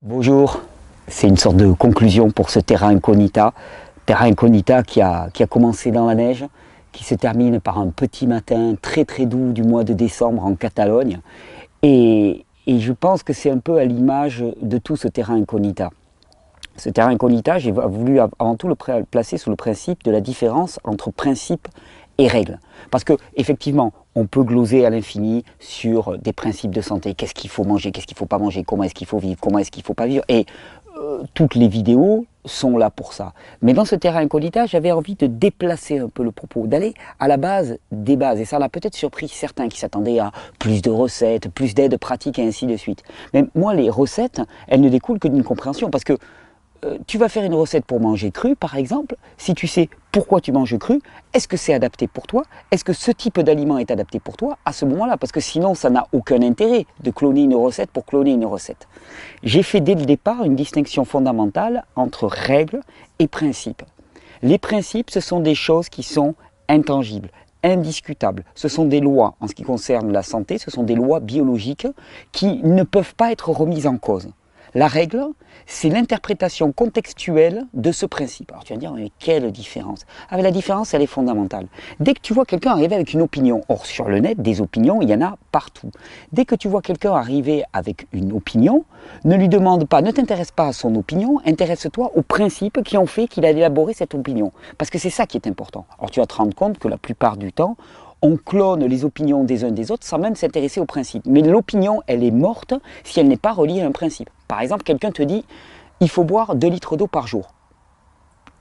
Bonjour, c'est une sorte de conclusion pour ce Terra Incognita. Terra Incognita qui a commencé dans la neige, qui se termine par un petit matin très très doux du mois de décembre en Catalogne. Et je pense que c'est un peu à l'image de tout ce Terra Incognita. Ce Terra Incognita, j'ai voulu avant tout le placer sous le principe de la différence entre principe et règle. Parce que effectivement, on peut gloser à l'infini sur des principes de santé. Qu'est-ce qu'il faut manger, qu'est-ce qu'il ne faut pas manger, comment est-ce qu'il faut vivre, comment est-ce qu'il ne faut pas vivre. Et toutes les vidéos sont là pour ça. Mais dans ce Terra Incognita, j'avais envie de déplacer un peu le propos, d'aller à la base des bases. Et ça a peut-être surpris certains qui s'attendaient à plus de recettes, plus d'aides pratiques et ainsi de suite. Mais moi, les recettes, elles ne découlent que d'une compréhension. Parce que tu vas faire une recette pour manger cru, par exemple, si tu sais pourquoi tu manges cru, est-ce que c'est adapté pour toi? Est-ce que ce type d'aliment est adapté pour toi à ce moment-là? Parce que sinon, ça n'a aucun intérêt de cloner une recette pour cloner une recette. J'ai fait dès le départ une distinction fondamentale entre règles et principes. Les principes, ce sont des choses qui sont intangibles, indiscutables. Ce sont des lois en ce qui concerne la santé, ce sont des lois biologiques qui ne peuvent pas être remises en cause. La règle, c'est l'interprétation contextuelle de ce principe. Alors tu vas me dire, mais quelle différence? Ah, mais la différence, elle est fondamentale. Dès que tu vois quelqu'un arriver avec une opinion, or sur le net, des opinions, il y en a partout. Dès que tu vois quelqu'un arriver avec une opinion, ne lui demande pas, ne t'intéresse pas à son opinion, intéresse-toi aux principes qui ont fait qu'il a élaboré cette opinion. Parce que c'est ça qui est important. Alors tu vas te rendre compte que la plupart du temps, on clone les opinions des uns des autres sans même s'intéresser au principe. Mais l'opinion, elle est morte si elle n'est pas reliée à un principe. Par exemple, quelqu'un te dit, il faut boire 2 litres d'eau par jour.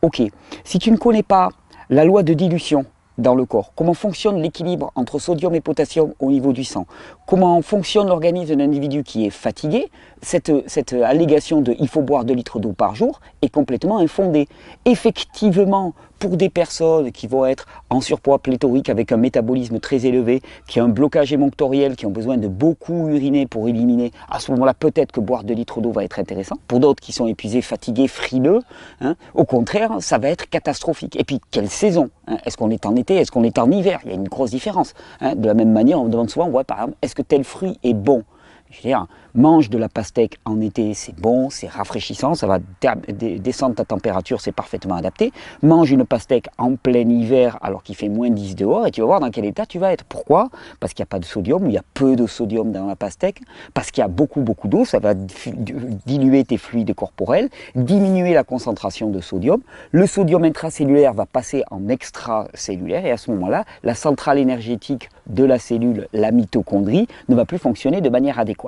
Ok, si tu ne connais pas la loi de dilution dans le corps, comment fonctionne l'équilibre entre sodium et potassium au niveau du sang, comment fonctionne l'organisme d'un individu qui est fatigué, cette allégation de « il faut boire 2 litres d'eau par jour » est complètement infondée. Effectivement, pour des personnes qui vont être en surpoids pléthorique avec un métabolisme très élevé, qui ont un blocage émonctoriel, qui ont besoin de beaucoup uriner pour éliminer, à ce moment-là, peut-être que boire 2 litres d'eau va être intéressant. Pour d'autres qui sont épuisés, fatigués, frileux, au contraire, ça va être catastrophique. Et puis, quelle saison? Est-ce qu'on est en été? Est-ce qu'on est en hiver? Il y a une grosse différence. De la même manière, on me demande souvent, ouais, par exemple, est-ce que tel fruit est bon? Je veux dire, mange de la pastèque en été, c'est bon, c'est rafraîchissant, ça va descendre ta température, c'est parfaitement adapté. Mange une pastèque en plein hiver alors qu'il fait moins 10 dehors et tu vas voir dans quel état tu vas être. Pourquoi? Parce qu'il n'y a pas de sodium, il y a peu de sodium dans la pastèque, parce qu'il y a beaucoup d'eau, ça va diluer tes fluides corporels, diminuer la concentration de sodium. Le sodium intracellulaire va passer en extracellulaire et à ce moment-là, la centrale énergétique de la cellule, la mitochondrie, ne va plus fonctionner de manière adéquate.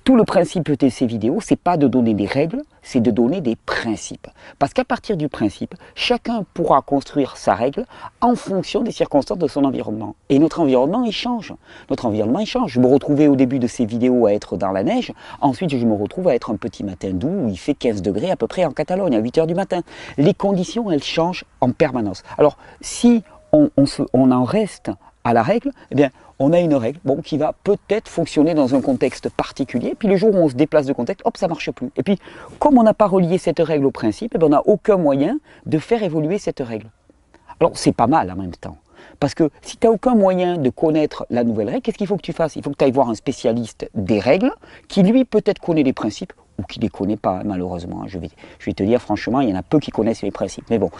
Tout le principe de ces vidéos, c'est pas de donner des règles, c'est de donner des principes. Parce qu'à partir du principe, chacun pourra construire sa règle en fonction des circonstances de son environnement. Et notre environnement, il change. Notre environnement, il change. Je me retrouvais au début de ces vidéos à être dans la neige. Ensuite, je me retrouve à être un petit matin doux où il fait 15 degrés à peu près en Catalogne, à 8 h du matin. Les conditions, elles changent en permanence. Alors, si on en reste à la règle, eh bien, on a une règle qui va peut-être fonctionner dans un contexte particulier, puis le jour où on se déplace de contexte, hop, ça ne marche plus. Et puis, comme on n'a pas relié cette règle au principe, eh bien, on n'a aucun moyen de faire évoluer cette règle. Alors, c'est pas mal en même temps. Parce que si tu n'as aucun moyen de connaître la nouvelle règle, qu'est-ce qu'il faut que tu fasses? Il faut que tu ailles voir un spécialiste des règles, qui lui peut-être connaît les principes, ou qui ne les connaît pas malheureusement. Je vais te dire franchement, il y en a peu qui connaissent les principes. Mais bon,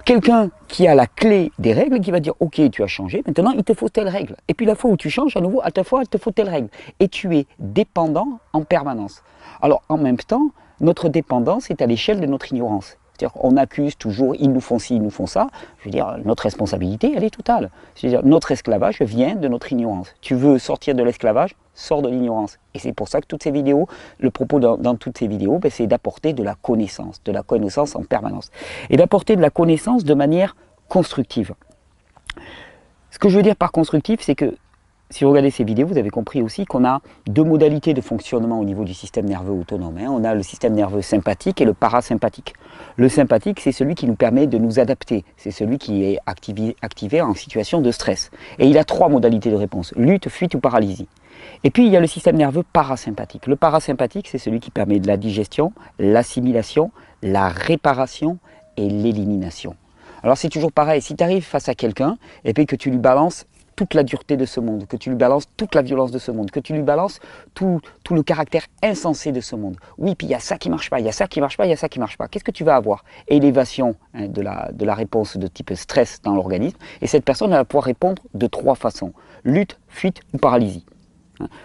quelqu'un qui a la clé des règles, qui va dire, ok, tu as changé, maintenant il te faut telle règle. Et puis la fois où tu changes, à nouveau, à ta fois, il te faut telle règle. Et tu es dépendant en permanence. Alors en même temps, notre dépendance est à l'échelle de notre ignorance. C'est-à-dire qu'on accuse toujours, ils nous font ci, ils nous font ça. Je veux dire, notre responsabilité, elle est totale. C'est-à-dire, notre esclavage vient de notre ignorance. Tu veux sortir de l'esclavage, sors de l'ignorance. Et c'est pour ça que toutes ces vidéos, le propos dans toutes ces vidéos, c'est d'apporter de la connaissance en permanence. Et d'apporter de la connaissance de manière constructive. Ce que je veux dire par constructif, c'est que si vous regardez ces vidéos, vous avez compris aussi qu'on a 2 modalités de fonctionnement au niveau du système nerveux autonome. On a le système nerveux sympathique et le parasympathique. Le sympathique, c'est celui qui nous permet de nous adapter. C'est celui qui est activé en situation de stress. Et il a 3 modalités de réponse: lutte, fuite ou paralysie. Et puis il y a le système nerveux parasympathique. Le parasympathique, c'est celui qui permet de la digestion, l'assimilation, la réparation et l'élimination. Alors c'est toujours pareil, si tu arrives face à quelqu'un et puis que tu lui balances toute la dureté de ce monde, que tu lui balances toute la violence de ce monde, que tu lui balances tout le caractère insensé de ce monde. Oui, puis il y a ça qui ne marche pas, il y a ça qui ne marche pas, il y a ça qui ne marche pas. Qu'est-ce que tu vas avoir? Élévation de la réponse de type stress dans l'organisme. Et cette personne elle va pouvoir répondre de 3 façons. Lutte, fuite ou paralysie.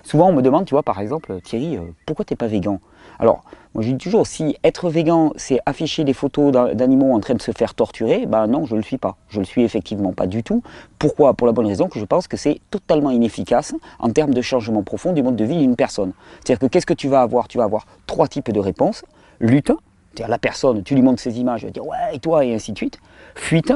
Souvent on me demande, tu vois, par exemple, Thierry, pourquoi tu n'es pas végan? Alors, moi je dis toujours, si être végan, c'est afficher des photos d'animaux en train de se faire torturer, ben non, je ne le suis pas. Je ne le suis effectivement pas du tout. Pourquoi? Pour la bonne raison que je pense que c'est totalement inefficace en termes de changement profond du mode de vie d'une personne. C'est-à-dire que qu'est-ce que tu vas avoir? Tu vas avoir 3 types de réponses. Lutte, c'est-à-dire la personne, tu lui montres ses images, elle va dire ouais, et toi, et ainsi de suite. Fuite,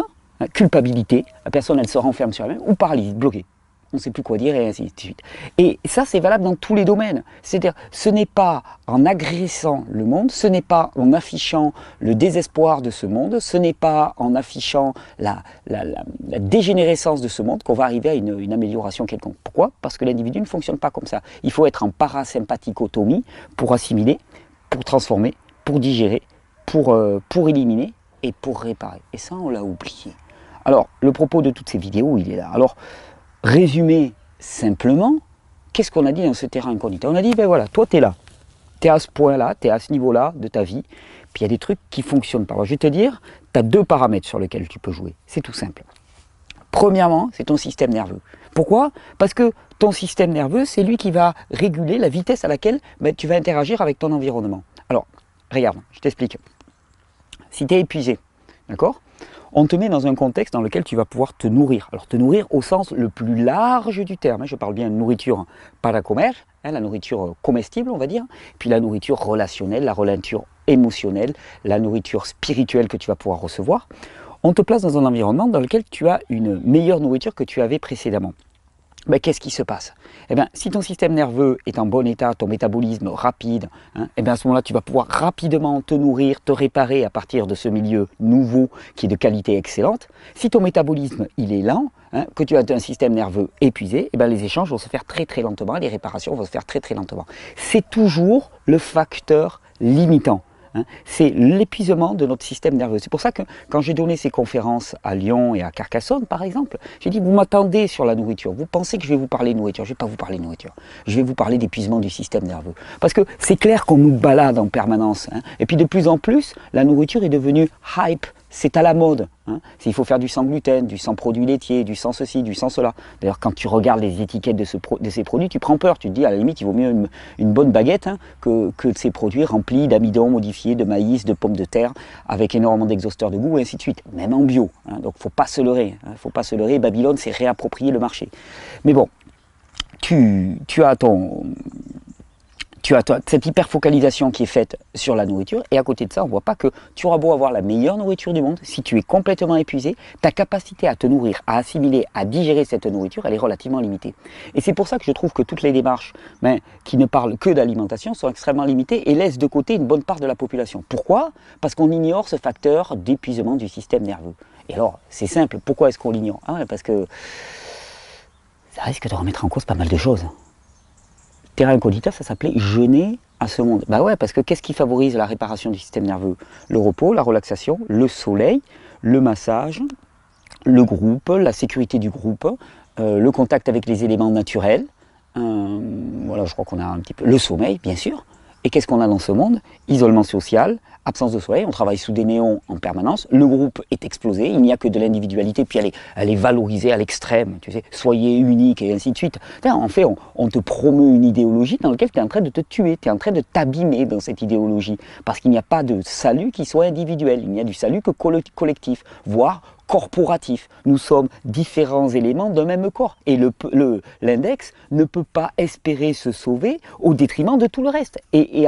culpabilité, la personne elle se renferme sur elle-même, ou paralysie, bloquée. On ne sait plus quoi dire et ainsi de suite. Et ça, c'est valable dans tous les domaines. C'est-à-dire, ce n'est pas en agressant le monde, ce n'est pas en affichant le désespoir de ce monde, ce n'est pas en affichant la dégénérescence de ce monde qu'on va arriver à une amélioration quelconque. Pourquoi? Parce que l'individu ne fonctionne pas comme ça. Il faut être en parasympathicotomie pour assimiler, pour transformer, pour digérer, pour éliminer et pour réparer. Et ça, on l'a oublié. Alors, le propos de toutes ces vidéos, il est là. Alors, résumer simplement, qu'est-ce qu'on a dit dans ce terrain incognita? On a dit, ben voilà, toi tu es là, tu es à ce point-là, tu es à ce niveau-là de ta vie, puis il y a des trucs qui ne fonctionnent pas. Alors je vais te dire, tu as 2 paramètres sur lesquels tu peux jouer, c'est tout simple. Premièrement, c'est ton système nerveux. Pourquoi? Parce que ton système nerveux, c'est lui qui va réguler la vitesse à laquelle tu vas interagir avec ton environnement. Alors, regarde, je t'explique. Si tu es épuisé, d'accord? On te met dans un contexte dans lequel tu vas pouvoir te nourrir. Alors te nourrir au sens le plus large du terme. Je parle bien de nourriture para comer, la nourriture comestible on va dire, puis la nourriture relationnelle, la nourriture émotionnelle, la nourriture spirituelle que tu vas pouvoir recevoir. On te place dans un environnement dans lequel tu as une meilleure nourriture que tu avais précédemment. Ben, qu'est-ce qui se passe? Eh bien, si ton système nerveux est en bon état, ton métabolisme rapide, eh bien, à ce moment-là, tu vas pouvoir rapidement te nourrir, te réparer à partir de ce milieu nouveau qui est de qualité excellente. Si ton métabolisme il est lent, que tu as un système nerveux épuisé, eh bien, les échanges vont se faire très très lentement, les réparations vont se faire très très lentement. C'est toujours le facteur limitant. C'est l'épuisement de notre système nerveux. C'est pour ça que quand j'ai donné ces conférences à Lyon et à Carcassonne, par exemple, j'ai dit, vous m'attendez sur la nourriture, vous pensez que je vais vous parler de nourriture, je ne vais pas vous parler de nourriture, je vais vous parler d'épuisement du système nerveux. Parce que c'est clair qu'on nous balade en permanence. Et puis de plus en plus, la nourriture est devenue hype, c'est à la mode. Il faut faire du sans gluten, du sans produits laitiers, du sans ceci, du sans cela. D'ailleurs, quand tu regardes les étiquettes de ces produits, tu prends peur. Tu te dis, à la limite, il vaut mieux une bonne baguette que de ces produits remplis d'amidon modifié, de maïs, de pommes de terre, avec énormément d'exhausteurs de goût, et ainsi de suite. Même en bio. Donc, il ne faut pas se leurrer. Faut pas se leurrer. Babylone s'est réapproprié le marché. Mais bon, tu as cette hyper-focalisation qui est faite sur la nourriture, et à côté de ça, on ne voit pas que tu auras beau avoir la meilleure nourriture du monde, si tu es complètement épuisé, ta capacité à te nourrir, à assimiler, à digérer cette nourriture, elle est relativement limitée. Et c'est pour ça que je trouve que toutes les démarches qui ne parlent que d'alimentation sont extrêmement limitées et laissent de côté une bonne part de la population. Pourquoi? Parce qu'on ignore ce facteur d'épuisement du système nerveux. Et alors, c'est simple, pourquoi est-ce qu'on l'ignore? Parce que ça risque de remettre en cause pas mal de choses. Terra Incognita, ça s'appelait jeûner à ce monde. Bah ouais, parce que qu'est-ce qui favorise la réparation du système nerveux? Le repos, la relaxation, le soleil, le massage, le groupe, la sécurité du groupe, le contact avec les éléments naturels. Voilà, je crois qu'on a un petit peu le sommeil, bien sûr. Et qu'est-ce qu'on a dans ce monde? Isolement social, absence de soleil, on travaille sous des néons en permanence, le groupe est explosé, il n'y a que de l'individualité, puis elle est valorisée à l'extrême, tu sais, soyez unique et ainsi de suite. En fait, on te promeut une idéologie dans laquelle tu es en train de te tuer, tu es en train de t'abîmer dans cette idéologie, parce qu'il n'y a pas de salut qui soit individuel, il n'y a du salut que collectif, voire corporatif. Nous sommes différents éléments d'un même corps. Et l'index ne peut pas espérer se sauver au détriment de tout le reste. Et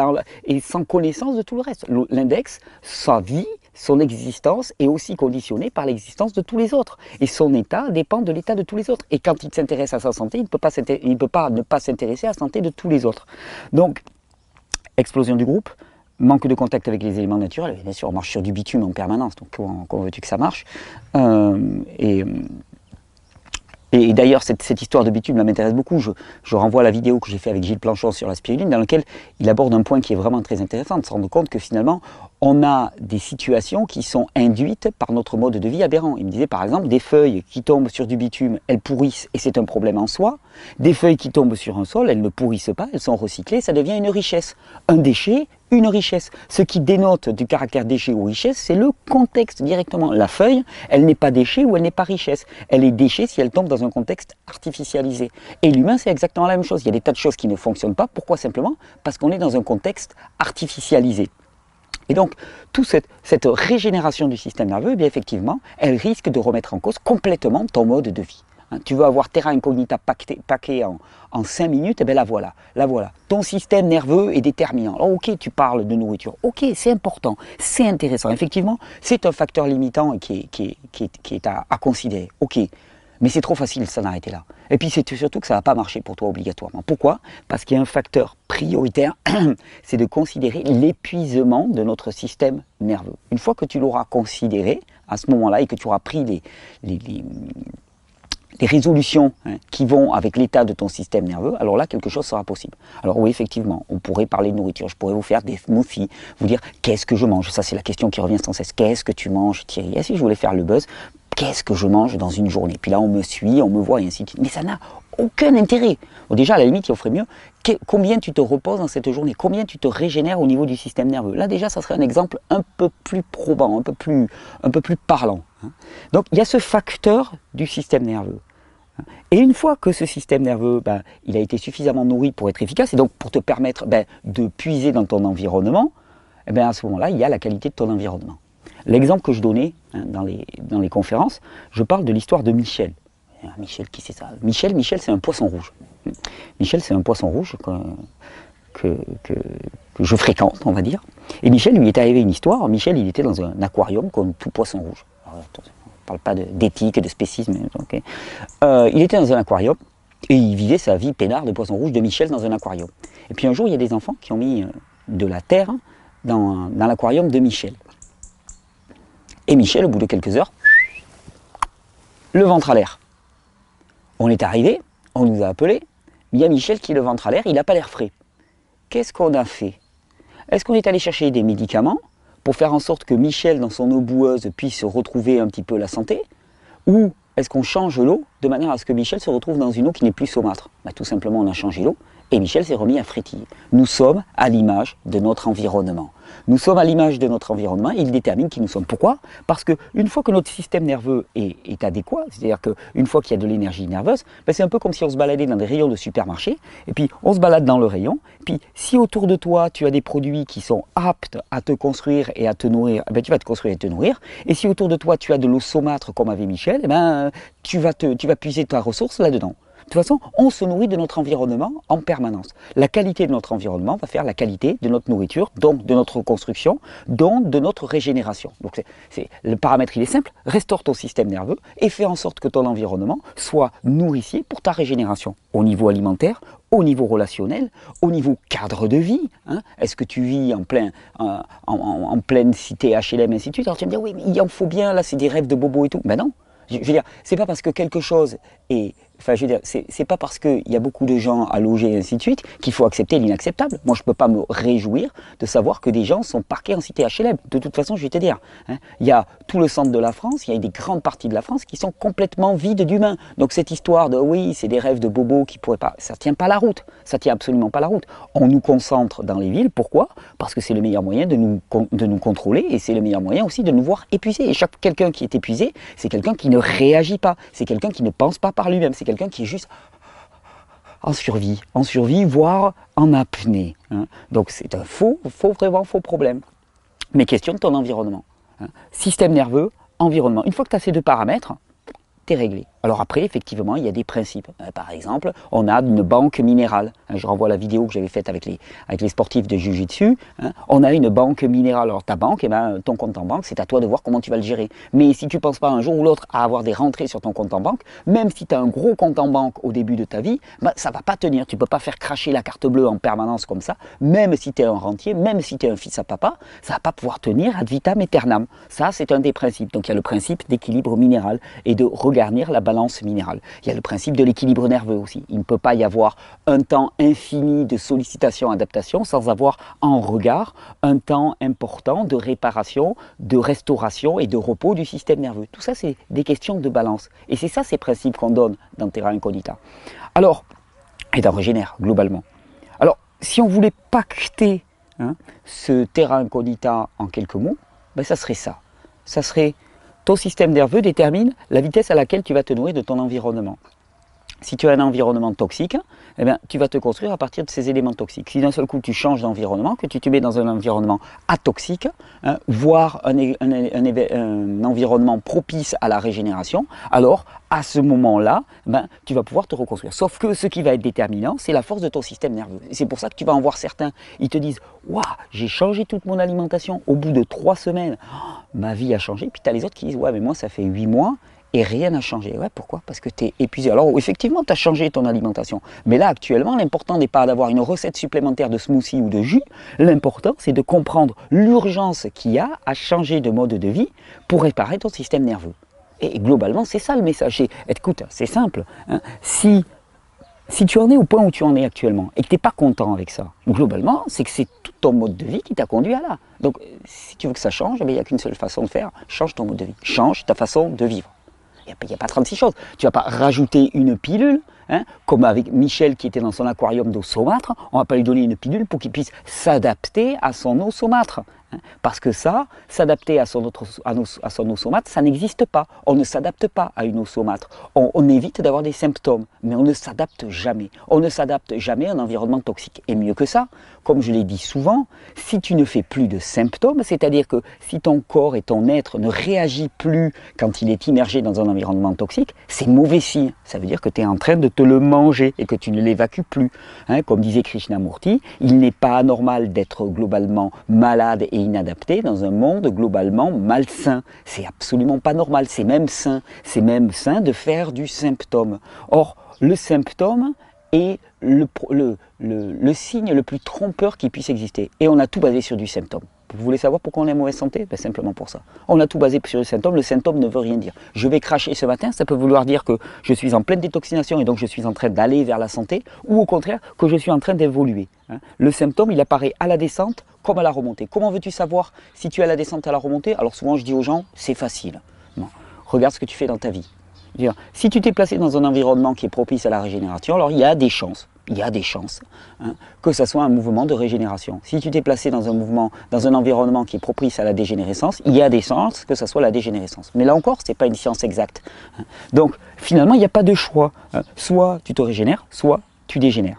sans connaissance de tout le reste. L'index, sa vie, son existence est aussi conditionnée par l'existence de tous les autres. Et son état dépend de l'état de tous les autres. Et quand il s'intéresse à sa santé, il ne peut pas ne pas s'intéresser à la santé de tous les autres. Donc, explosion du groupe, manque de contact avec les éléments naturels, bien sûr on marche sur du bitume en permanence, donc comment veux-tu que ça marche? Et Et d'ailleurs, cette histoire de bitume là m'intéresse beaucoup. Je renvoie à la vidéo que j'ai fait avec Gilles Planchon sur la spiruline, dans laquelle il aborde un point qui est vraiment très intéressant, de se rendre compte que finalement, on a des situations qui sont induites par notre mode de vie aberrant. Il me disait par exemple, des feuilles qui tombent sur du bitume, elles pourrissent et c'est un problème en soi. Des feuilles qui tombent sur un sol, elles ne pourrissent pas, elles sont recyclées, ça devient une richesse. Un déchet, une richesse. Ce qui dénote du caractère déchet ou richesse, c'est le contexte directement. La feuille, elle n'est pas déchet ou elle n'est pas richesse. Elle est déchet si elle tombe dans un contexte artificialisé. Et l'humain, c'est exactement la même chose. Il y a des tas de choses qui ne fonctionnent pas. Pourquoi simplement? Parce qu'on est dans un contexte artificialisé. Et donc, toute cette régénération du système nerveux, eh bien effectivement, elle risque de remettre en cause complètement ton mode de vie. Tu veux avoir terra incognita paqué en 5 minutes, et bien la voilà, la voilà. Ton système nerveux est déterminant. Alors ok, tu parles de nourriture, ok, c'est important, c'est intéressant. Effectivement, c'est un facteur limitant qui est à considérer, ok. Mais c'est trop facile de s'en arrêter là. Et puis c'est surtout que ça ne va pas marcher pour toi obligatoirement. Pourquoi? Parce qu'il y a un facteur prioritaire, c'est de considérer l'épuisement de notre système nerveux. Une fois que tu l'auras considéré, à ce moment-là, et que tu auras pris les résolutions qui vont avec l'état de ton système nerveux, alors là, quelque chose sera possible. Alors oui, effectivement, on pourrait parler de nourriture, je pourrais vous faire des smoothies, vous dire qu'est-ce que je mange, ça c'est la question qui revient sans cesse, qu'est-ce que tu manges Thierry? Et si je voulais faire le buzz, qu'est-ce que je mange dans une journée? Puis là, on me suit, on me voit et ainsi de suite. Mais ça n'a aucun intérêt. Bon, déjà, à la limite, il en ferait mieux. Combien tu te reposes dans cette journée? Combien tu te régénères au niveau du système nerveux? Là, déjà, ça serait un exemple un peu plus probant, un peu plus parlant. Donc, il y a ce facteur du système nerveux. Et une fois que ce système nerveux, il a été suffisamment nourri pour être efficace, et donc pour te permettre de puiser dans ton environnement, à ce moment-là, il y a la qualité de ton environnement. L'exemple que je donnais dans les conférences, je parle de l'histoire de Michel. Michel, qui c'est ça? Michel, c'est un poisson rouge. Michel, c'est un poisson rouge que je fréquente, on va dire. Et Michel, lui est arrivé une histoire. Michel, il était dans un aquarium comme tout poisson rouge. Alors, on ne parle pas d'éthique, de spécisme. Okay. Il était dans un aquarium et il vivait sa vie peinard de poisson rouge de Michel dans un aquarium. Et puis un jour, il y a des enfants qui ont mis de la terre dans l'aquarium de Michel. Et Michel, au bout de quelques heures, le ventre à l'air. On est arrivé, on nous a appelés, il y a Michel qui est le ventre à l'air, il n'a pas l'air frais. Qu'est-ce qu'on a fait? Est-ce qu'on est allé chercher des médicaments pour faire en sorte que Michel, dans son eau boueuse, puisse retrouver un petit peu la santé? Ou est-ce qu'on change l'eau de manière à ce que Michel se retrouve dans une eau qui n'est plus saumâtre? Tout simplement, on a changé l'eau et Michel s'est remis à frétiller. Nous sommes à l'image de notre environnement. Nous sommes à l'image de notre environnement et il détermine qui nous sommes. Pourquoi? Parce qu'une fois que notre système nerveux est adéquat, c'est-à-dire qu'une fois qu'il y a de l'énergie nerveuse, c'est un peu comme si on se baladait dans des rayons de supermarché, et puis on se balade dans le rayon, et puis si autour de toi tu as des produits qui sont aptes à te construire et à te nourrir, tu vas te construire et te nourrir, et si autour de toi tu as de l'eau saumâtre comme avait Michel, tu vas puiser ta ressource là-dedans. De toute façon, on se nourrit de notre environnement en permanence. La qualité de notre environnement va faire la qualité de notre nourriture, donc de notre reconstruction, donc de notre régénération. Donc le paramètre, il est simple, restaure ton système nerveux et fais en sorte que ton environnement soit nourricier pour ta régénération. Au niveau alimentaire, au niveau relationnel, au niveau cadre de vie. Est-ce que tu vis en pleine cité HLM, ainsi de suite? Alors tu vas me dire, oui, mais il en faut bien, là c'est des rêves de bobo et tout. Ben non, je veux dire, c'est pas parce que quelque chose est... Enfin, je veux dire, c'est pas parce qu'il y a beaucoup de gens à loger et ainsi de suite qu'il faut accepter l'inacceptable. Moi, je ne peux pas me réjouir de savoir que des gens sont parqués en cité HLM. De toute façon, je vais te dire, il y a tout le centre de la France, il y a des grandes parties de la France qui sont complètement vides d'humains. Donc cette histoire de oui, c'est des rêves de bobos qui pourraient pas, ça tient pas la route. Ça tient absolument pas la route. On nous concentre dans les villes. Pourquoi? Parce que c'est le meilleur moyen de nous contrôler et c'est le meilleur moyen aussi de nous voir épuisés. Et quelqu'un qui est épuisé, c'est quelqu'un qui ne réagit pas, c'est quelqu'un qui ne pense pas par lui-même, c'est quelqu'un qui est juste en survie, voire en apnée. Donc c'est un vraiment faux problème. Mais question de ton environnement. Système nerveux, environnement. Une fois que tu as ces deux paramètres, tu es réglé. Alors après, effectivement, il y a des principes. Par exemple, on a une banque minérale. Je renvoie à la vidéo que j'avais faite avec les sportifs de Jiu-Jitsu. On a une banque minérale. Alors ta banque, ton compte en banque, c'est à toi de voir comment tu vas le gérer. Mais si tu ne penses pas un jour ou l'autre à avoir des rentrées sur ton compte en banque, même si tu as un gros compte en banque au début de ta vie, ça ne va pas tenir. Tu ne peux pas faire cracher la carte bleue en permanence comme ça. Même si tu es un rentier, même si tu es un fils à papa, ça ne va pas pouvoir tenir ad vitam aeternam. Ça, c'est un des principes. Donc il y a le principe d'équilibre minéral et de regarder ternir la balance minérale. Il y a le principe de l'équilibre nerveux aussi. Il ne peut pas y avoir un temps infini de sollicitation-adaptation sans avoir en regard un temps important de réparation, de restauration et de repos du système nerveux. Tout ça, c'est des questions de balance. Et c'est ça ces principes qu'on donne dans Terra Incognita. Alors, et dans Régénère, globalement. Alors, si on voulait pacter ce Terra Incognita en quelques mots, ben, ça serait ça. Ça serait ton système nerveux détermine la vitesse à laquelle tu vas te nourrir de ton environnement. Si tu as un environnement toxique, eh bien, tu vas te construire à partir de ces éléments toxiques. Si d'un seul coup tu changes d'environnement, que tu te mets dans un environnement atoxique, voire un environnement propice à la régénération, alors à ce moment-là, ben, tu vas pouvoir te reconstruire. Sauf que ce qui va être déterminant, c'est la force de ton système nerveux. C'est pour ça que tu vas en voir certains, ils te disent « Waouh, j'ai changé toute mon alimentation, au bout de 3 semaines, ma vie a changé. » Puis tu as les autres qui disent « Ouais, mais moi ça fait 8 mois. » Et rien n'a changé. Ouais, pourquoi? Parce que tu es épuisé. Alors effectivement, tu as changé ton alimentation. Mais là, actuellement, l'important n'est pas d'avoir une recette supplémentaire de smoothie ou de jus. L'important, c'est de comprendre l'urgence qu'il y a à changer de mode de vie pour réparer ton système nerveux. Et globalement, c'est ça le message. Écoute, c'est simple. Si tu en es au point où tu en es actuellement et que tu n'es pas content avec ça, globalement, c'est que c'est tout ton mode de vie qui t'a conduit à là. Donc, si tu veux que ça change, il n'y a qu'une seule façon de faire. Change ton mode de vie. Change ta façon de vivre. Il n'y a pas 36 choses. Tu ne vas pas rajouter une pilule, comme avec Michel qui était dans son aquarium d'eau saumâtre. On ne va pas lui donner une pilule pour qu'il puisse s'adapter à son eau saumâtre. Parce que ça, s'adapter à son eau saumâtre, ça n'existe pas. On ne s'adapte pas à une eau saumâtre. On évite d'avoir des symptômes, mais on ne s'adapte jamais. On ne s'adapte jamais à un environnement toxique. Et mieux que ça, comme je l'ai dit souvent, si tu ne fais plus de symptômes, c'est-à-dire que si ton corps et ton être ne réagit plus quand il est immergé dans un environnement toxique, c'est mauvais signe. Ça veut dire que tu es en train de te le manger et que tu ne l'évacues plus. Comme disait Krishnamurti, il n'est pas anormal d'être globalement malade et inadapté dans un monde globalement malsain. C'est absolument pas normal, c'est même sain. C'est même sain de faire du symptôme. Or, le symptôme est le signe le plus trompeur qui puisse exister. Et on a tout basé sur du symptôme. Vous voulez savoir pourquoi on est en mauvaise santé? Ben simplement pour ça. On a tout basé sur le symptôme ne veut rien dire. Je vais cracher ce matin, ça peut vouloir dire que je suis en pleine détoxination et donc je suis en train d'aller vers la santé, ou au contraire que je suis en train d'évoluer. Le symptôme, il apparaît à la descente comme à la remontée. Comment veux-tu savoir si tu es à la descente, à la remontée? Alors souvent je dis aux gens, c'est facile. Non. Regarde ce que tu fais dans ta vie. Si tu t'es placé dans un environnement qui est propice à la régénération, alors il y a des chances. Que ça soit un mouvement de régénération. Si tu t'es placé dans un environnement qui est propice à la dégénérescence, il y a des chances que ça soit la dégénérescence. Mais là encore, ce n'est pas une science exacte. Donc finalement, il n'y a pas de choix. Soit tu te régénères, soit tu dégénères.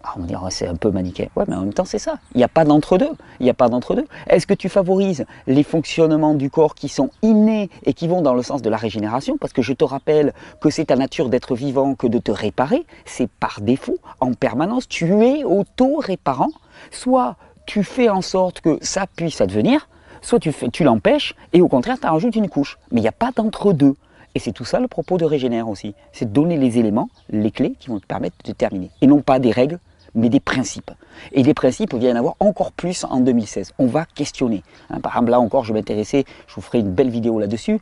Ah, on dirait c'est un peu manichéen. Ouais, mais en même temps, c'est ça. Il n'y a pas d'entre-deux. Il n'y a pas d'entre-deux. Est-ce que tu favorises les fonctionnements du corps qui sont innés et qui vont dans le sens de la régénération? Parce que je te rappelle que c'est ta nature d'être vivant que de te réparer. C'est par défaut, en permanence. Tu es auto-réparant. Soit tu fais en sorte que ça puisse advenir, soit tu l'empêches et au contraire, tu en rajoutes une couche. Mais il n'y a pas d'entre-deux. Et c'est tout ça le propos de Régénère aussi. C'est de donner les éléments, les clés qui vont te permettre de terminer. Et non pas des règles, mais des principes. Et les principes, il va y en avoir encore plus en 2016. On va questionner. Par exemple, là encore, je vais m'intéresser, je vous ferai une belle vidéo là-dessus.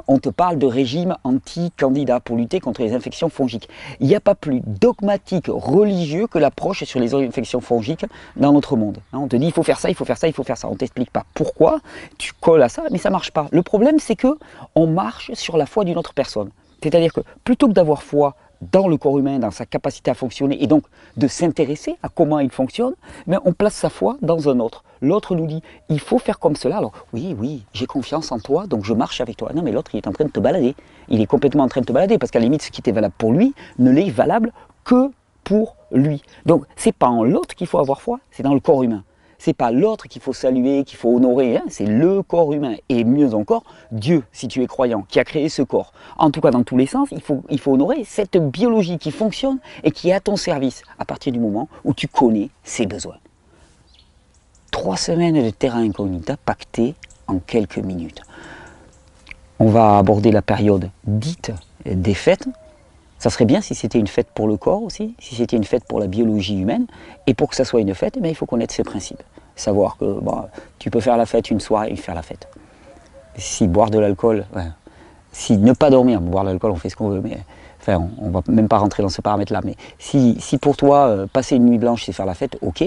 On te parle de régime anti-candidat pour lutter contre les infections fongiques. Il n'y a pas plus dogmatique, religieux que l'approche sur les infections fongiques dans notre monde. On te dit, il faut faire ça, il faut faire ça, il faut faire ça. On ne t'explique pas pourquoi, tu colles à ça, mais ça ne marche pas. Le problème, c'est qu'on marche sur la foi d'une autre personne. C'est-à-dire que plutôt que d'avoir foi dans le corps humain, dans sa capacité à fonctionner et donc de s'intéresser à comment il fonctionne, mais on place sa foi dans un autre. L'autre nous dit, il faut faire comme cela. Alors oui, j'ai confiance en toi, donc je marche avec toi. Non, mais l'autre, il est en train de te balader. Il est complètement en train de te balader parce qu'à la limite, ce qui était valable pour lui ne l'est valable que pour lui. Donc, c'est pas en l'autre qu'il faut avoir foi, c'est dans le corps humain. C'est pas l'autre qu'il faut saluer, qu'il faut honorer, c'est le corps humain. Et mieux encore, Dieu, si tu es croyant, qui a créé ce corps. En tout cas, dans tous les sens, il faut honorer cette biologie qui fonctionne et qui est à ton service à partir du moment où tu connais ses besoins. 3 semaines de Terra Incognita pactées en quelques minutes. On va aborder la période dite des fêtes. Ça serait bien si c'était une fête pour le corps aussi, si c'était une fête pour la biologie humaine. Et pour que ça soit une fête, il faut connaître ses principes. Savoir que tu peux faire la fête une soirée et faire la fête. Si boire de l'alcool, si ne pas dormir, boire de l'alcool, on fait ce qu'on veut, mais enfin, on ne va même pas rentrer dans ce paramètre-là, mais si pour toi, passer une nuit blanche, c'est faire la fête, ok,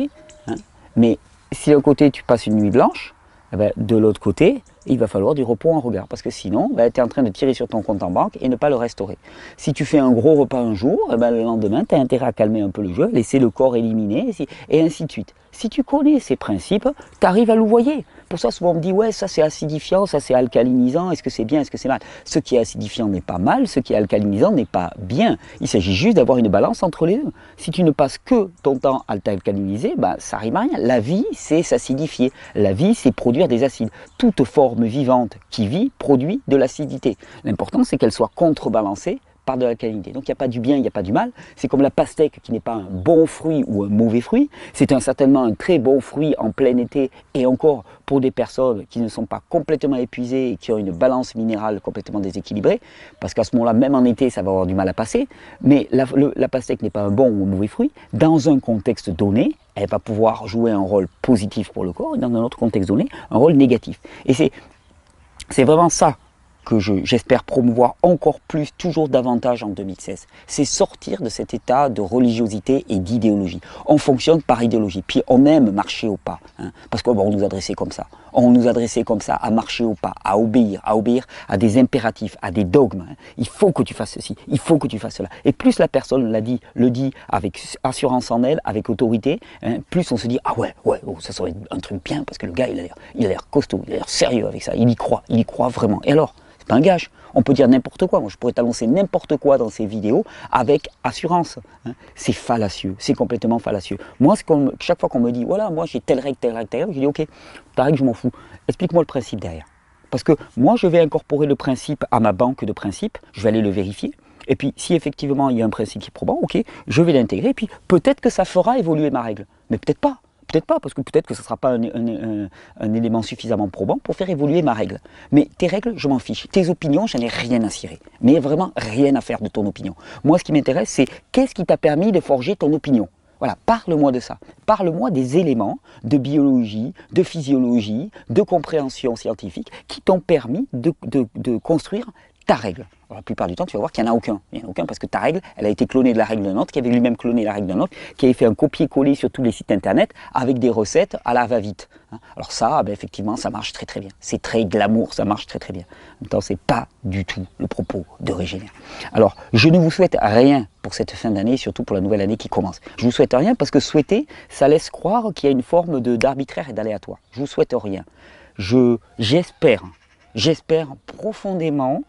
hein, mais si d'un côté tu passes une nuit blanche, eh ben, de l'autre côté, il va falloir du repos en regard, parce que sinon, ben, tu es en train de tirer sur ton compte en banque et ne pas le restaurer. Si tu fais un gros repas un jour, eh ben, le lendemain, tu as intérêt à calmer un peu le jeu, laisser le corps éliminer, et ainsi de suite. Si tu connais ces principes, tu arrives à louvoyer. Pour ça, souvent on me dit, ouais, ça c'est acidifiant, ça c'est alcalinisant, est-ce que c'est bien, est-ce que c'est mal? Ce qui est acidifiant n'est pas mal, ce qui est alcalinisant n'est pas bien. Il s'agit juste d'avoir une balance entre les deux. Si tu ne passes que ton temps à t'alcaliniser, ben, ça rime à rien. La vie, c'est s'acidifier. La vie, c'est produire des acides. Toute forme vivante qui vit produit de l'acidité. L'important, c'est qu'elle soit contrebalancée par de l'alcalinité. Donc il n'y a pas du bien, il n'y a pas du mal. C'est comme la pastèque qui n'est pas un bon fruit ou un mauvais fruit. C'est certainement un très bon fruit en plein été et encore pour des personnes qui ne sont pas complètement épuisées et qui ont une balance minérale complètement déséquilibrée. Parce qu'à ce moment-là, même en été, ça va avoir du mal à passer. Mais la pastèque n'est pas un bon ou un mauvais fruit. Dans un contexte donné, elle va pouvoir jouer un rôle positif pour le corps et dans un autre contexte donné, un rôle négatif. Et c'est vraiment ça que j'espère promouvoir encore plus, toujours davantage en 2016. C'est sortir de cet état de religiosité et d'idéologie. On fonctionne par idéologie, puis on aime marcher au pas, hein, parce qu'on nous adressait comme ça. On nous adressait comme ça, à marcher au pas, à obéir à des impératifs, à des dogmes. Hein. Il faut que tu fasses ceci, il faut que tu fasses cela. Et plus la personne le dit avec assurance en elle, avec autorité, hein, plus on se dit, ah ouais, oh, ça serait un truc bien, parce que le gars, il a l'air costaud, il a l'air sérieux avec ça, il y croit vraiment. Et alors, pas un gage. On peut dire n'importe quoi. Moi, je pourrais t'annoncer n'importe quoi dans ces vidéos avec assurance. Hein. C'est fallacieux. C'est complètement fallacieux. Moi, chaque fois qu'on me dit, voilà, moi j'ai telle règle, je dis, ok, ta règle, je m'en fous. Explique-moi le principe derrière. Parce que moi, je vais incorporer le principe à ma banque de principes. Je vais aller le vérifier. Et puis, si effectivement il y a un principe qui est probant, ok, je vais l'intégrer. Et puis, peut-être que ça fera évoluer ma règle. Mais peut-être pas. Peut-être pas, parce que peut-être que ce ne sera pas un élément suffisamment probant pour faire évoluer ma règle. Mais tes règles, je m'en fiche. Tes opinions, j'en ai rien à cirer. Mais vraiment rien à faire de ton opinion. Moi, ce qui m'intéresse, c'est qu'est-ce qui t'a permis de forger ton opinion? Voilà, parle-moi de ça. Parle-moi des éléments de biologie, de physiologie, de compréhension scientifique qui t'ont permis de construire ta règle. Alors, la plupart du temps, tu vas voir qu'il n'y en a aucun. Il n'y en a aucun parce que ta règle, elle a été clonée de la règle d'un autre, qui avait lui-même cloné la règle d'un autre, qui avait fait un copier-coller sur tous les sites internet avec des recettes à la va-vite. Alors ça, ben, effectivement, ça marche très très bien. C'est très glamour, ça marche très très bien. En même temps, ce n'est pas du tout le propos de Régénère. Alors, je ne vous souhaite rien pour cette fin d'année, surtout pour la nouvelle année qui commence. Je ne vous souhaite rien parce que souhaiter, ça laisse croire qu'il y a une forme d'arbitraire et d'aléatoire. Je ne vous souhaite rien. J'espère profondément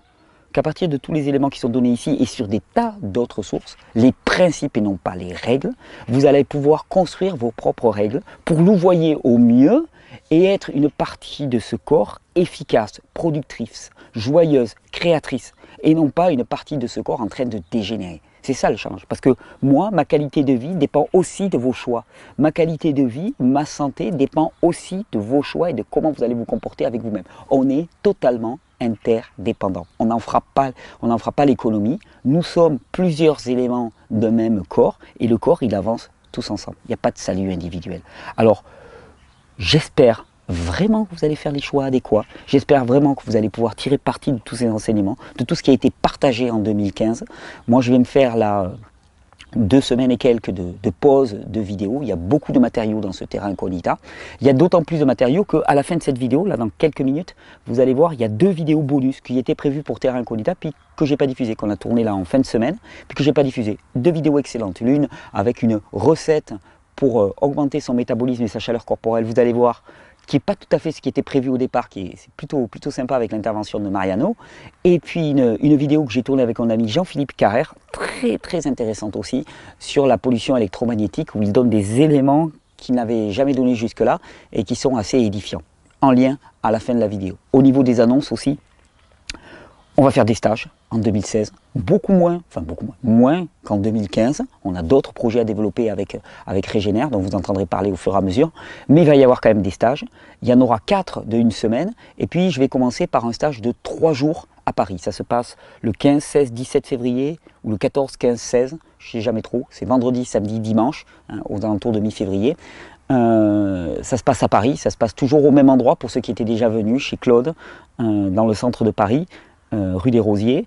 qu'à partir de tous les éléments qui sont donnés ici et sur des tas d'autres sources, les principes et non pas les règles, vous allez pouvoir construire vos propres règles pour louvoyer au mieux et être une partie de ce corps efficace, productrice, joyeuse, créatrice, et non pas une partie de ce corps en train de dégénérer. C'est ça le challenge, parce que moi, ma qualité de vie dépend aussi de vos choix. Ma qualité de vie, ma santé dépend aussi de vos choix et de comment vous allez vous comporter avec vous-même. On est totalement interdépendants. On n'en fera pas l'économie. Nous sommes plusieurs éléments d'un même corps et le corps, il avance tous ensemble. Il n'y a pas de salut individuel. Alors, j'espère vraiment que vous allez faire les choix adéquats. J'espère vraiment que vous allez pouvoir tirer parti de tous ces enseignements, de tout ce qui a été partagé en 2015. Moi, je vais me faire là 2 semaines et quelques de pause de vidéos. Il y a beaucoup de matériaux dans ce terrain incognita. Il y a d'autant plus de matériaux qu'à la fin de cette vidéo, là dans quelques minutes, vous allez voir, il y a 2 vidéos bonus qui étaient prévues pour terrain incognita, puis que j'ai pas diffusé, qu'on a tourné là en fin de semaine, puis que j'ai pas diffusé. 2 vidéos excellentes. L'une avec une recette pour augmenter son métabolisme et sa chaleur corporelle. Vous allez voir, qui n'est pas tout à fait ce qui était prévu au départ, c'est plutôt sympa avec l'intervention de Mariano. Et puis une vidéo que j'ai tournée avec mon ami Jean-Philippe Carrère, très intéressante aussi, sur la pollution électromagnétique, où il donne des éléments qu'il n'avait jamais donnés jusque-là et qui sont assez édifiants, en lien à la fin de la vidéo. Au niveau des annonces aussi, on va faire des stages en 2016, moins qu'en 2015. On a d'autres projets à développer avec Régénère, dont vous entendrez parler au fur et à mesure. Mais il va y avoir quand même des stages. Il y en aura 4 de 1 semaine. Et puis je vais commencer par un stage de 3 jours à Paris. Ça se passe le 15, 16, 17 février ou le 14, 15, 16. Je ne sais jamais trop. C'est vendredi, samedi, dimanche, hein, aux alentours de mi-février. Ça se passe à Paris. Ça se passe toujours au même endroit pour ceux qui étaient déjà venus, chez Claude, dans le centre de Paris. rue des Rosiers,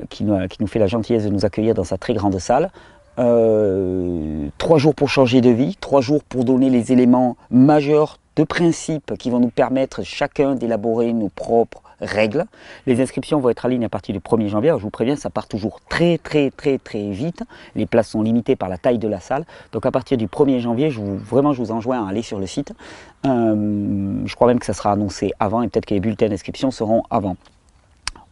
qui nous fait la gentillesse de nous accueillir dans sa très grande salle. 3 jours pour changer de vie, 3 jours pour donner les éléments majeurs de principe qui vont nous permettre chacun d'élaborer nos propres règles. Les inscriptions vont être en ligne à partir du 1er janvier. Alors je vous préviens, ça part toujours très vite. Les places sont limitées par la taille de la salle. Donc à partir du 1er janvier, vraiment je vous enjoins à aller sur le site. Je crois même que ça sera annoncé avant et peut-être que les bulletins d'inscription seront avant.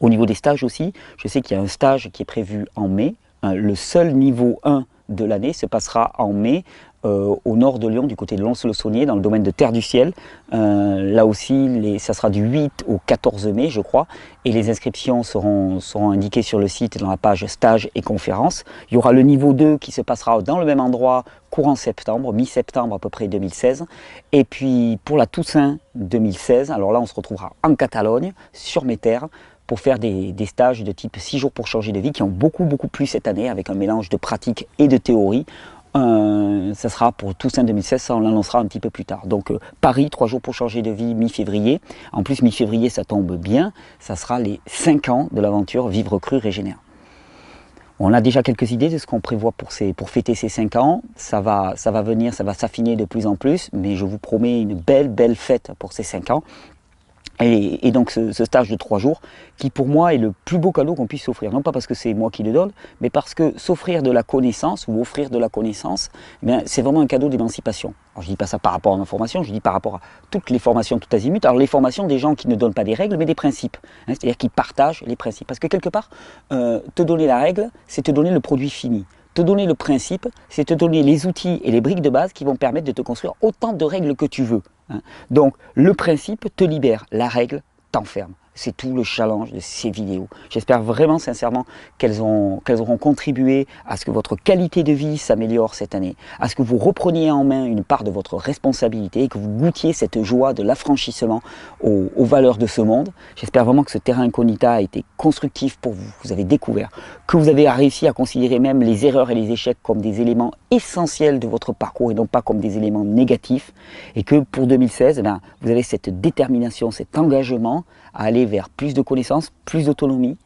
Au niveau des stages aussi, je sais qu'il y a un stage qui est prévu en mai. Le seul niveau 1 de l'année se passera en mai au nord de Lyon, du côté de Lons-le-Saunier, dans le domaine de Terre du Ciel. Là aussi, ça sera du 8 au 14 mai, je crois, et les inscriptions seront indiquées sur le site dans la page stage et conférences. Il y aura le niveau 2 qui se passera dans le même endroit courant septembre, mi-septembre à peu près 2016. Et puis pour la Toussaint 2016, alors là on se retrouvera en Catalogne, sur mes terres, pour faire des stages de type 6 jours pour changer de vie qui ont beaucoup plu cette année avec un mélange de pratique et de théorie. Ça sera pour Toussaint 2016, ça on l'annoncera un petit peu plus tard. Donc Paris, 3 jours pour changer de vie, mi-février. En plus mi-février ça tombe bien, ça sera les 5 ans de l'aventure Vivre Cru Régénère. On a déjà quelques idées de ce qu'on prévoit pour fêter ces 5 ans. Ça va venir, ça va s'affiner de plus en plus, mais je vous promets une belle fête pour ces 5 ans. Et donc ce stage de 3 jours qui pour moi est le plus beau cadeau qu'on puisse s'offrir. Non pas parce que c'est moi qui le donne, mais parce que s'offrir de la connaissance ou offrir de la connaissance, c'est vraiment un cadeau d'émancipation. Alors je ne dis pas ça par rapport à ma formation, je dis par rapport à toutes les formations tout azimut. Alors les formations des gens qui ne donnent pas des règles mais des principes, c'est-à-dire qui partagent les principes. Parce que quelque part, te donner la règle, c'est te donner le produit fini. Te donner le principe, c'est te donner les outils et les briques de base qui vont permettre de te construire autant de règles que tu veux. Donc le principe te libère, la règle t'enferme. C'est tout le challenge de ces vidéos. J'espère vraiment sincèrement qu'elles auront contribué à ce que votre qualité de vie s'améliore cette année, à ce que vous repreniez en main une part de votre responsabilité et que vous goûtiez cette joie de l'affranchissement aux valeurs de ce monde. J'espère vraiment que ce terrain incognita a été constructif pour vous. Vous avez découvert, que vous avez réussi à considérer même les erreurs et les échecs comme des éléments essentiels de votre parcours et non pas comme des éléments négatifs. Et que pour 2016, vous avez cette détermination, cet engagement à aller vers plus de connaissances, plus d'autonomie,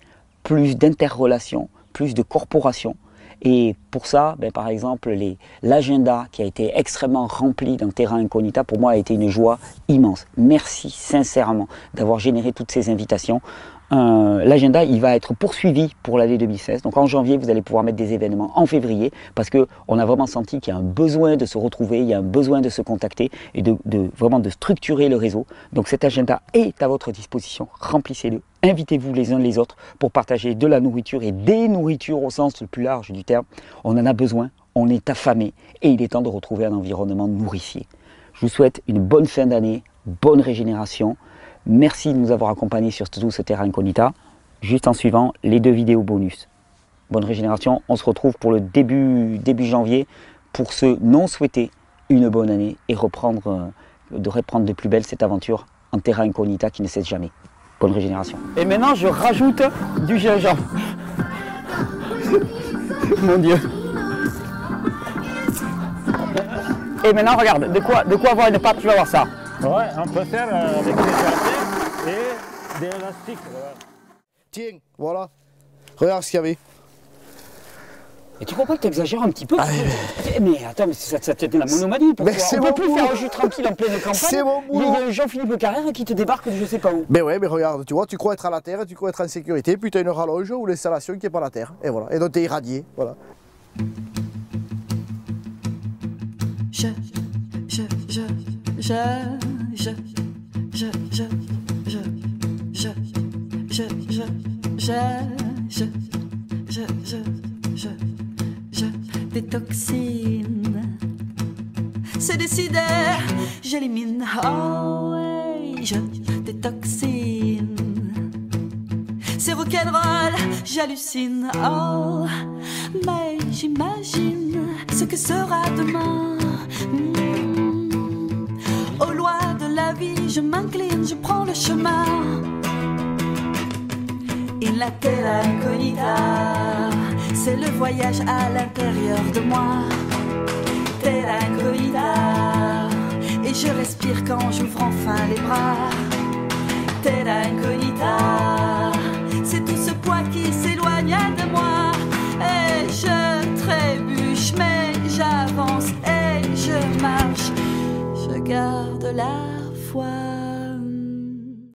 plus d'interrelations, plus de corporation. Et pour ça, par exemple, l'agenda qui a été extrêmement rempli dans Terra Incognita, pour moi a été une joie immense. Merci sincèrement d'avoir généré toutes ces invitations. L'agenda il va être poursuivi pour l'année 2016, donc en janvier vous allez pouvoir mettre des événements en février parce qu'on a vraiment senti qu'il y a un besoin de se retrouver, il y a un besoin de se contacter et vraiment de structurer le réseau. Donc cet agenda est à votre disposition, remplissez-le, invitez-vous les uns les autres pour partager de la nourriture et des nourritures au sens le plus large du terme. On en a besoin, on est affamé et il est temps de retrouver un environnement nourricier. Je vous souhaite une bonne fin d'année, bonne régénération. Merci de nous avoir accompagnés sur tout ce terrain incognita. Juste en suivant les 2 vidéos bonus. Bonne régénération. On se retrouve pour le début janvier pour ceux non souhaités une bonne année et de reprendre de plus belle cette aventure en terrain incognita qui ne cesse jamais. Bonne régénération. Et maintenant je rajoute du gingembre. Mon Dieu. Et maintenant regarde, de quoi avoir une pâte, tu vas voir ça. Ouais, on peut faire avec des jardins et des élastiques. Tiens, voilà. Regarde ce qu'il y avait. Et tu crois pas que tu exagères un petit peu? Mais attends, mais ça te donne la monomanie. On ne peut plus faire un jus tranquille en pleine campagne. C'est mon boulot. Il y a Jean-Philippe Carrère qui te débarque de je sais pas où. Mais ouais, mais regarde, tu vois, tu crois être à la terre, tu crois être en sécurité, puis tu as une rallonge ou l'installation qui n'est pas à la terre. Et voilà. Et donc tu es irradié. Voilà. Des toxines, c'est décidé, j'élimine. Oh ouais, des toxines, c'est rock'n'roll, j'hallucine. Oh, mais j'imagine ce que sera demain. Aux lois de la vie, je m'incline, je prends le chemin. In la terra incognita, c'est le voyage à l'intérieur de moi. Terra incognita, et je respire quand j'ouvre enfin les bras. Terra incognita, c'est tout ce poids